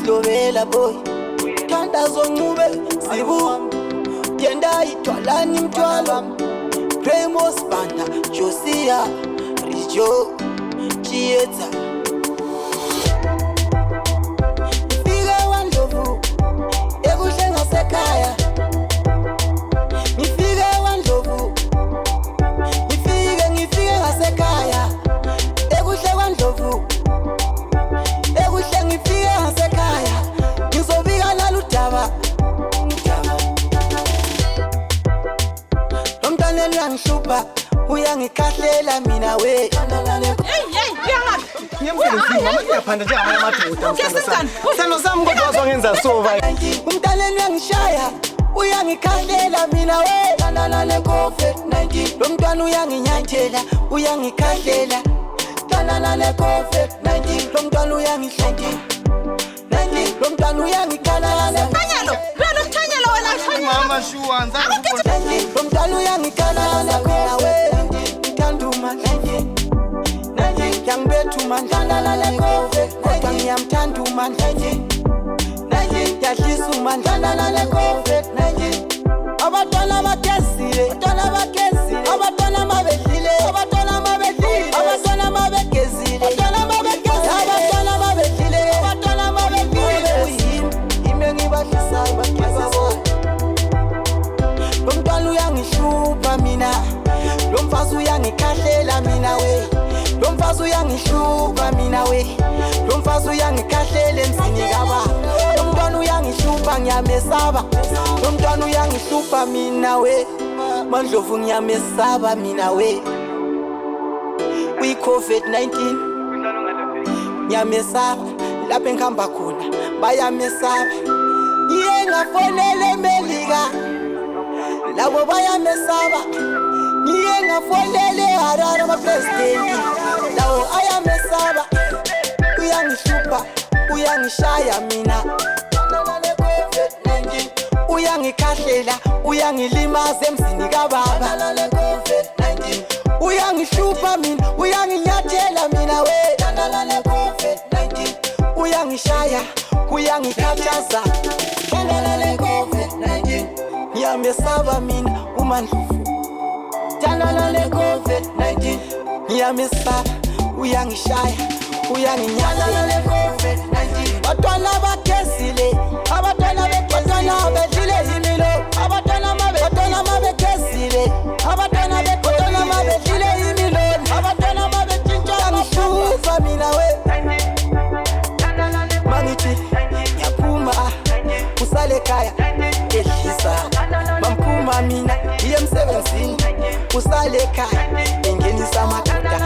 Slobela boy Kanda zongube Sibu Yenda itwalani mtwalo Premos Banda Josia Rijo Chieta Nifike wandovu Ekushe ngasekaya Nifike wandovu Nifike ngasekaya Ekushe wandovu Ekushe ngifike ngasekaya Ngizobika naludaba Lomntwana uyangishupha uyangikahlela mina we Hey uyangaphi Ngiyamfundisa mama ngiyaphanda njengamanye amadoda msana sano sami kodwa wazongenza so vai Umntwana uyangishaya uyangikahlela mina we tanana COVID-19 Lomntwana uyanginyathela uyangikahlela tanana COVID-19 Lomntwana uyangihlenga Lomntwana uyangikhala Thanyelo uyaluthanyela wena thanyela mama shuwanza Lomntwana uyangikhala mina we ngithanduma Yangibethu mandlala kodwa ngiyamthanduma Yadlisa umandlala COVID-19 Abantwana bagezile Abantwana mabedlile Abantwana mabegezile Abantwana mabedlile Ime ngibadlisayo bagezile Lomntwana uyangihlupha mina Lomfazi uyangikahlela mina we Lomfazi uyangihlupha mina we Lomfazi uyangikahlela emzini kaba Lomntwana uyangihlupha ngiyamesaba Lomntwana uyangihlupha mina we Mandlovu ngiyamesaba mina we Uyi COVID-19 ngiyamesaba lapho engikhamba khona bayamesaba Iye ngafonele eMelika labo bayamesaba Iye ngafonele Harare ama-president lawo ayamesaba Uyangihlupha uyangishaya mina Uyangikahlela uyangilimaza emzini kababa Uyangihlupha mina uyanginyathela mina we Uyangishaya uyangikhathaza Ngiyamesaba mina uMandlovu COVID-19 ngiyamesaba uyangishaya uyanginyathela Abantwana bagezile Abantwana bedlile imilo Abantwana mabegezile Abantwana bedlile imilo Abantwana mabetshintsha ngishupha mina we Mangithi ngiyaphuma usale ekhaya edlisa Mamphuma mina iye emsebenzini usale ekhaya engenisa amadoda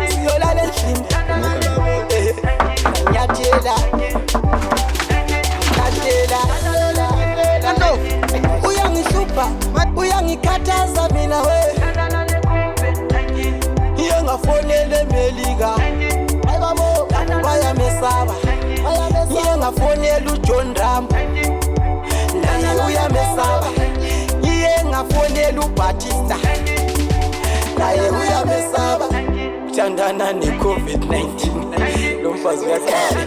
Siyolala endlini Ngiyathela Uyangihlupha uyangikhathaza mina we Iye ngafonele eMelika bayamesaba Iye ngafonele uJohn Rambo naye uyamesaba Iye ngafonele uBatista naye uyamesaba Uthandana ne-COVID-19 Lomfazi uyakhala